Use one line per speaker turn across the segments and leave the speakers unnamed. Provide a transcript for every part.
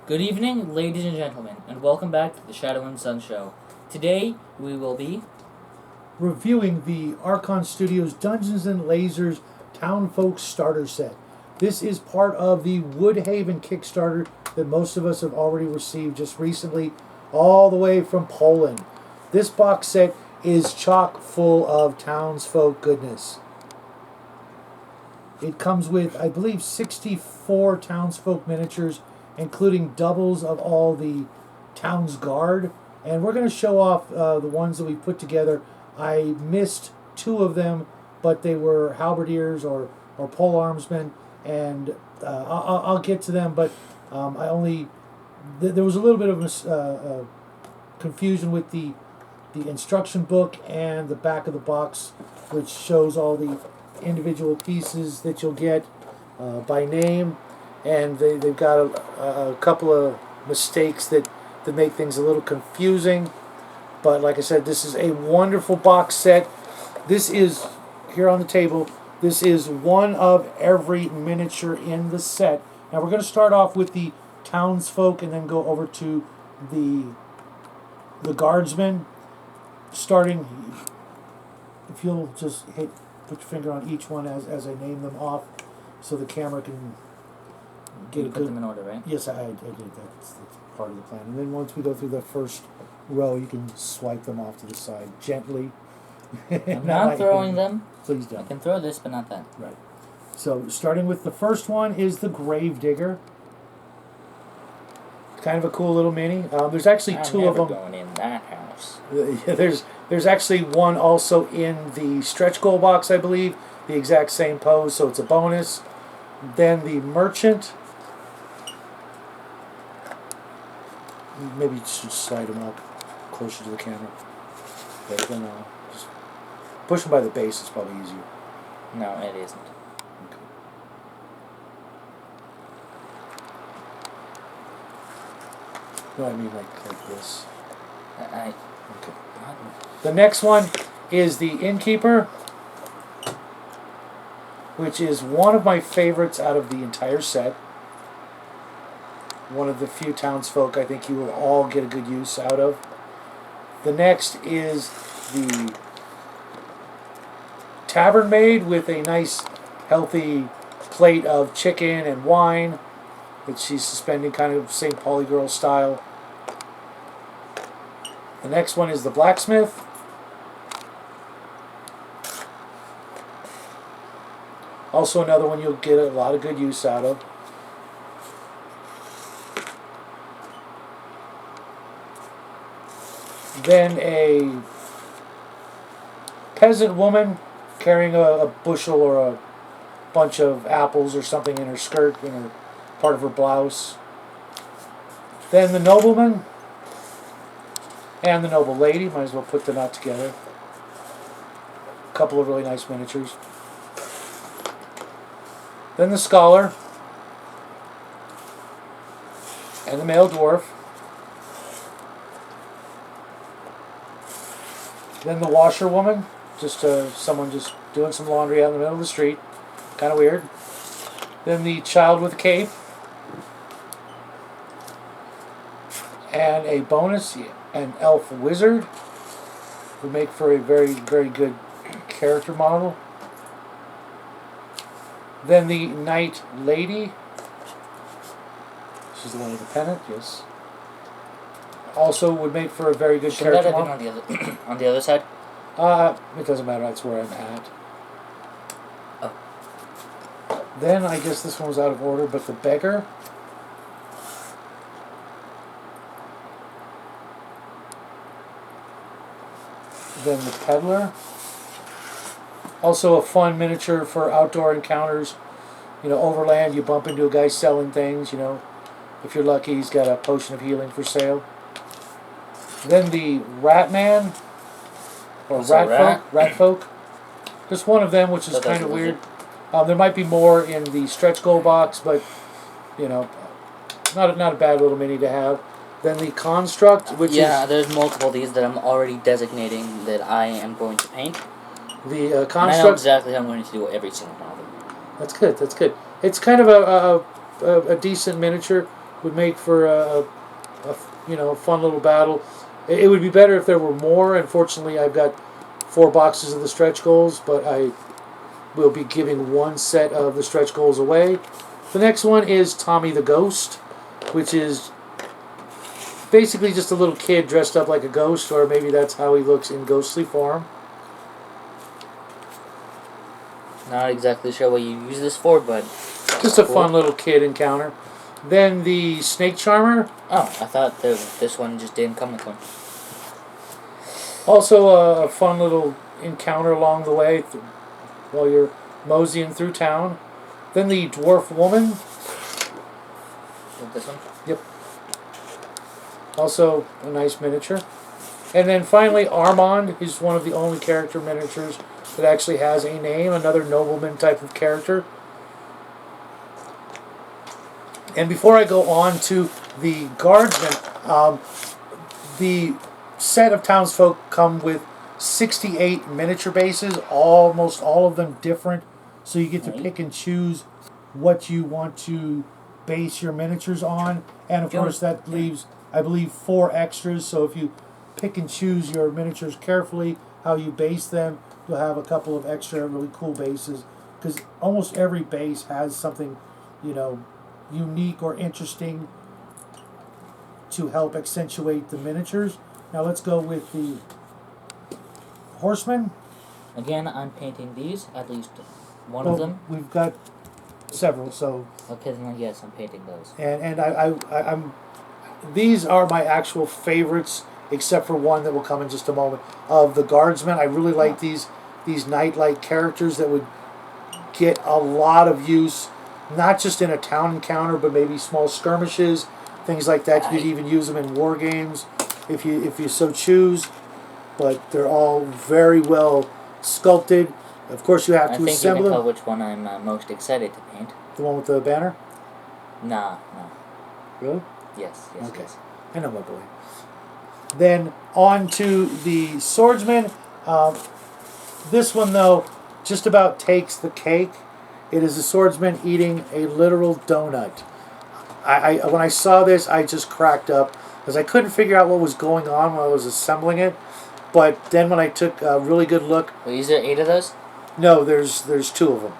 Good evening, ladies and gentlemen, and welcome back to the Shadow and Sun Show. Today, we will be
reviewing the Archon Studios Dungeons and Lasers Townsfolk starter set. This is part of the Woodhaven Kickstarter that most of us have already received just recently, all the way from Poland. This box set is chock full of Townsfolk goodness. It comes with, I believe, 64 Townsfolk miniatures, including doubles of all the Town's Guard. And we're going to show off the ones that we put together. I missed two of them, but they were halberdiers or pole armsmen, and I'll get to them. But I only there was a little bit of confusion with the instruction book and the back of the box, which shows all the individual pieces that you'll get by name, and they've got a couple of mistakes that make things a little confusing. But like I said, this is a wonderful box set. This is, here on the table, this is one of every miniature in the set. Now we're going to start off with the Townsfolk and then go over to the Guardsmen. Starting, if you'll just put your finger on each one as I name them off, so the camera can get
you put them in order, right?
Yes, I did. That's part of the plan. And then once we go through the first row, you can swipe them off to the side gently.
I'm not throwing them.
Please don't.
I can throw this, but not that.
Right. So starting with the first one is the Gravedigger. Kind of a cool little mini. There's actually two of them.
Going in that house.
There's actually one also in the stretch goal box, I believe. The exact same pose, so it's a bonus. Then the Merchant. Maybe you should slide them up closer to the camera. There we go now. Just push them by the base is probably easier.
No, it isn't.
Okay. No, I mean like this. Okay. The next one is the Innkeeper, which is one of my favorites out of the entire set. One of the few Townsfolk I think you will all get a good use out of. The next is the Tavern Maid with a nice healthy plate of chicken and wine that she's suspending, kind of St. Pauli girl style. The next one is the Blacksmith. Also another one you'll get a lot of good use out of. Then a peasant woman carrying a bushel or a bunch of apples or something in her skirt, in her part of her blouse. Then the nobleman and the noble lady. Might as well put them out together. A couple of really nice miniatures. Then the scholar and the male dwarf. Then the washerwoman, just someone just doing some laundry out in the middle of the street. Kind of weird. Then the child with a cape. And a bonus, an elf wizard. Would make for a very, very good character model. Then the knight lady. She's the one with the pennant, yes. Also would make for a very good character model.
Should that have been on the on the other side?
It doesn't matter. That's where I'm at.
Oh.
Then I guess this one was out of order, but the beggar. Then the peddler. Also a fun miniature for outdoor encounters. You know, overland, you bump into a guy selling things, you know. If you're lucky, he's got a potion of healing for sale. Then the rat man. Or rat folk. Just one of them, which is kind of weird. There might be more in the stretch goal box, but, you know, not a bad little mini to have. Then the construct, which is...
Yeah, there's multiple of these that I'm already designating that I am going to paint.
The construct...
And I know exactly how I'm going to do every single one of them.
That's good, that's good. It's kind of a decent miniature. would make for a fun little battle. It would be better if there were more. Unfortunately, I've got 4 boxes of the stretch goals, but I will be giving 1 set of the stretch goals away. The next one is Tommy the Ghost, which is basically just a little kid dressed up like a ghost, or maybe that's how he looks in ghostly form.
Not exactly sure what you use this for, but
Just a fun little kid encounter. Then the Snake Charmer.
Oh, I thought this one just didn't come with one.
Also a fun little encounter along the way while you're moseying through town. Then the Dwarf Woman.
This one?
Yep. Also a nice miniature. And then finally Armand is one of the only character miniatures that actually has a name, another nobleman type of character. And before I go on to the guardsmen, the set of Townsfolk come with 68 miniature bases, almost all of them different. So you get to pick and choose what you want to base your miniatures on. And of course that leaves, I believe, 4 extras. So if you pick and choose your miniatures carefully, how you base them, you'll have a couple of extra really cool bases. Because almost every base has something, unique or interesting to help accentuate the miniatures. Now let's go with the Horsemen.
Again, I'm painting these, at least one of them.
We've got several, so.
Okay, then yes, I'm painting those.
And I'm these are my actual favorites, except for one that will come in just a moment. Of the guardsmen, I really like these knight-like characters that would get a lot of use, not just in a town encounter, but maybe small skirmishes, things like that. You could even use them in war games, if you so choose. But they're all very well sculpted. Of course, you have to assemble them.
I think you can tell which one I'm most excited to paint.
The one with the banner?
Nah.
Really?
Yes.
Okay.
Yes.
I know my boy. Then on to the swordsman. This one, though, just about takes the cake. It is a swordsman eating a literal donut. When I saw this, I just cracked up because I couldn't figure out what was going on when I was assembling it. But then when I took a really good look...
Wait, is there 8 of those?
No, there's 2 of them.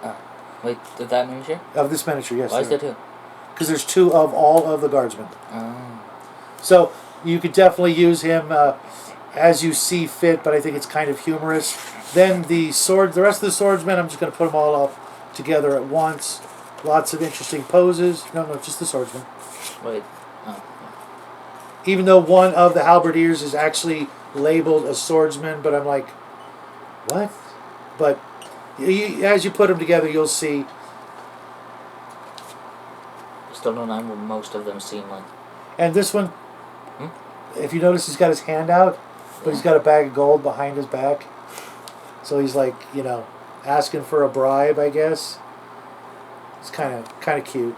Oh. Wait, of that miniature?
Of this miniature, yes.
Why is there 2?
Because there's 2 of all of the guardsmen.
Oh.
So you could definitely use him as you see fit, but I think it's kind of humorous. Then the rest of the swordsmen, I'm just going to put them all up together at once. Lots of interesting poses. No, just the swordsman.
Wait. Oh.
Even though one of the halberdiers is actually labeled a swordsman, but I'm like, what? But as you put them together, you'll see.
Still don't know what most of them seem like.
And this one, if you notice, he's got his hand out, but he's got a bag of gold behind his back. So he's like, asking for a bribe, I guess. It's kind of cute.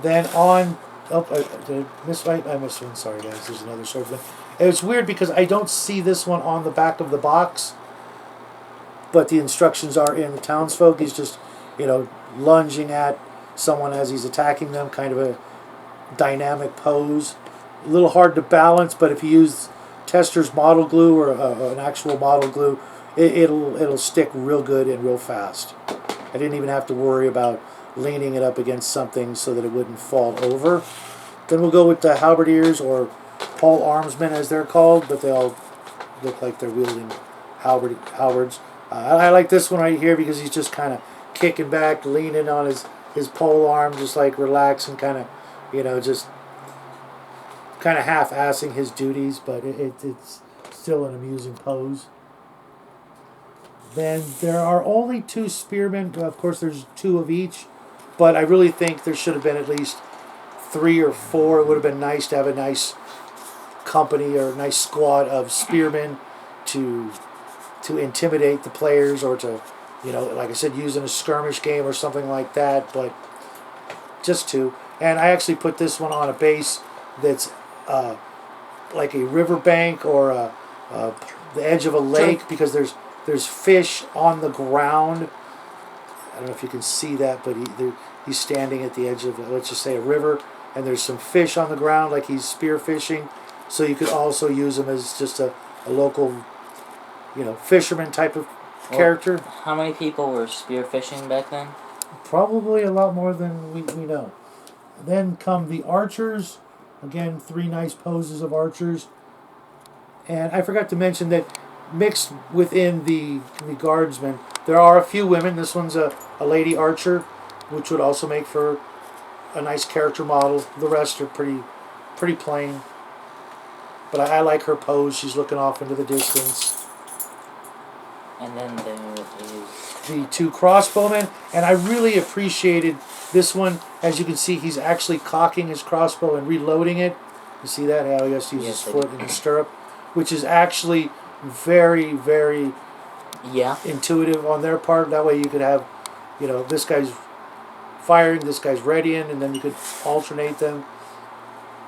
Then on, I missed one. Sorry, guys. There's another swordsman. It's weird because I don't see this one on the back of the box, but the instructions are in the Townsfolk. He's just, lunging at someone as he's attacking them, kind of a dynamic pose. A little hard to balance, but if you use Tester's model glue or an actual model glue, it'll stick real good and real fast. I didn't even have to worry about leaning it up against something so that it wouldn't fall over. Then we'll go with the halberdiers, or pole armsmen as they're called, but they all look like they're wielding halberds. I like this one right here because he's just kind of kicking back, leaning on his pole arm, just like relaxing, kind of, just kind of half-assing his duties, but it's still an amusing pose. Then there are only 2 spearmen. Of course, there's 2 of each, but I really think there should have been at least 3 or 4. It would have been nice to have a nice company or a nice squad of spearmen to intimidate the players, or to, like I said, use in a skirmish game or something like that, but just 2. And I actually put this one on a base that's like a riverbank or the edge of a lake, because there's fish on the ground. I don't know if you can see that, but he's standing at the edge of, let's just say, a river, and there's some fish on the ground like he's spear fishing. So you could also use him as just a local, fisherman type of character.
How many people were spearfishing back then?
Probably a lot more than we know. Then come the archers. Again, 3 nice poses of archers. And I forgot to mention that mixed within the guardsmen, there are a few women. This one's a lady archer, which would also make for a nice character model. The rest are pretty plain. But I like her pose. She's looking off into the distance.
And then there is
the 2 crossbowmen, and I really appreciated this one. As you can see, he's actually cocking his crossbow and reloading it. You see that? How he has to use his foot in the stirrup, which is actually very, very intuitive on their part. That way you could have, this guy's firing, this guy's readying, and then you could alternate them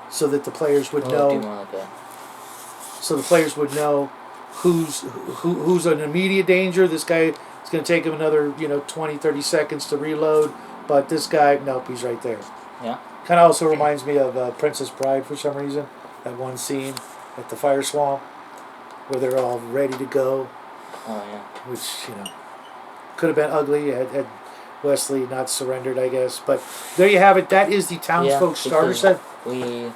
so that the players would know. So the players would know who's an immediate danger. This guy is going to take him another 20, 30 seconds to reload, but this guy, nope, he's right there.
Yeah.
Kind of also reminds me of Princess Bride for some reason. That one scene at the fire swamp where they're all ready to go.
Oh yeah.
Which could have been ugly had Wesley not surrendered, I guess. But there you have it. That is the Townsfolk starter set.
We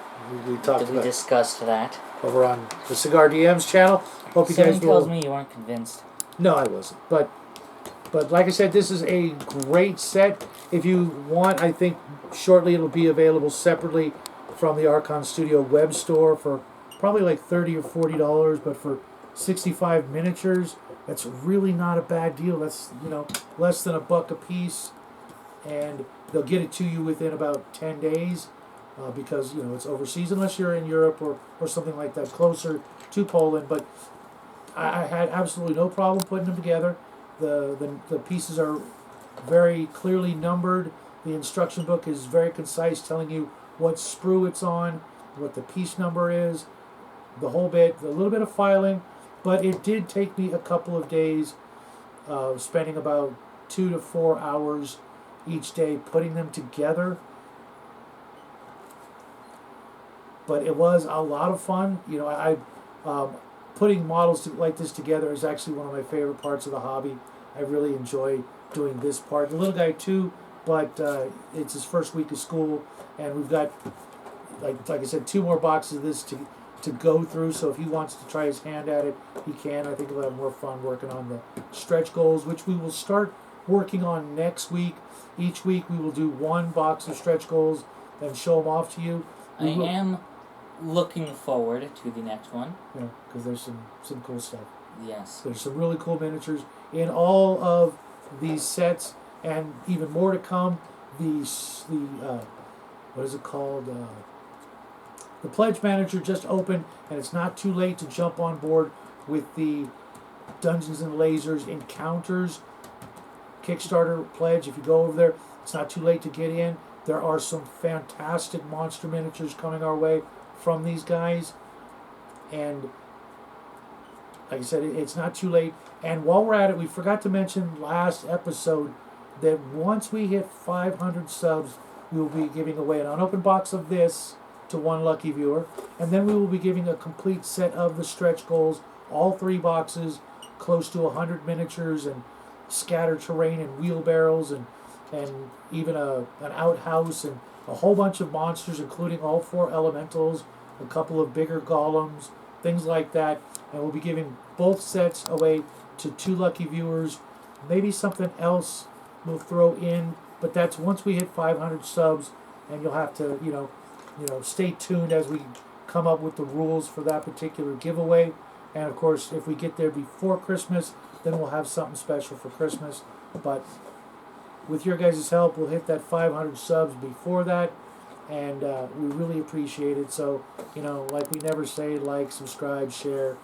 talked about
discussed that
over on the Cigar DM's channel. Hope you guys
tells me you weren't convinced.
No, I wasn't. But like I said, this is a great set. If you want, I think shortly it'll be available separately from the Archon Studio web store for probably like $30 or $40. But for 65 miniatures, that's really not a bad deal. That's less than $1 a piece, and they'll get it to you within about 10 days. Because it's overseas, unless you're in Europe or something like that, closer to Poland. But I had absolutely no problem putting them together. The pieces are very clearly numbered. The instruction book is very concise, telling you what sprue it's on, what the piece number is, the whole bit. A little bit of filing, but it did take me a couple of days, spending about 2 to 4 hours each day putting them together. But it was a lot of fun. Putting models like this together is actually one of my favorite parts of the hobby. I really enjoy doing this part. The little guy too, but it's his first week of school, and we've got, like I said, 2 more boxes of this to go through. So if he wants to try his hand at it, he can. I think he'll have more fun working on the stretch goals, which we will start working on next week. Each week we will do 1 box of stretch goals and show them off to you.
I am looking forward to the next one.
Yeah, because there's some cool stuff.
Yes.
There's some really cool miniatures in all of these sets, and even more to come. What is it called? The Pledge Manager just opened, and it's not too late to jump on board with the Dungeons and Lasers Encounters Kickstarter pledge. If you go over there, it's not too late to get in. There are some fantastic monster miniatures coming our way from these guys. And like I said, it's not too late. And while we're at it, we forgot to mention last episode that once we hit 500 subs, we will be giving away an unopened box of this to 1 lucky viewer. And then we will be giving a complete set of the stretch goals, all 3 boxes, close to 100 miniatures and scattered terrain and wheelbarrows and even an outhouse and a whole bunch of monsters, including all 4 elementals, a couple of bigger golems, things like that. And we'll be giving both sets away to 2 lucky viewers. Maybe something else we'll throw in, but that's once we hit 500 subs, and you'll have to stay tuned as we come up with the rules for that particular giveaway. And of course, if we get there before Christmas, then we'll have something special for Christmas. But with your guys' help, we'll hit that 500 subs before that, and we really appreciate it. So, like we never say, like, subscribe, share,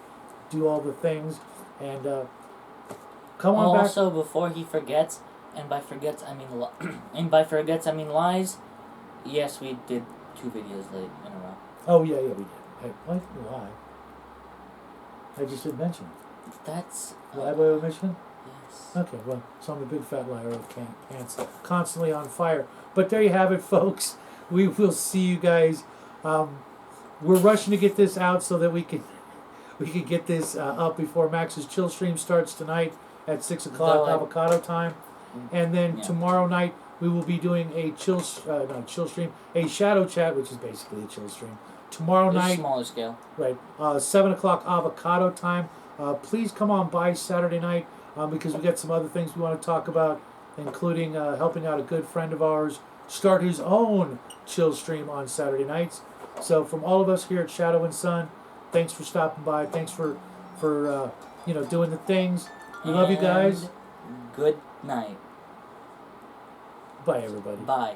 do all the things, and come on back.
Also, before he forgets, and by forgets I mean lies. Yes, we did 2 videos late in a row.
Oh yeah, we did. Hey, why? I just didn't mention.
That's
lie by omission.
Yes.
Okay, well, so I'm a big fat liar with pants constantly on fire. But there you have it, folks. we will see you guys. We're rushing to get this out so that we can get this up before Max's chill stream starts tonight at 6 o'clock avocado time, and then tomorrow night we will be doing a not chill stream, a shadow chat, which is basically a chill stream. Tomorrow night,
smaller scale.
Right, 7 o'clock avocado time. Please come on by Saturday night because we got some other things we want to talk about, including helping out a good friend of ours start his own chill stream on Saturday nights. So from all of us here at Shadow and Sun, thanks for stopping by. Thanks for doing the things. We love you guys.
Good night.
Bye, everybody.
Bye.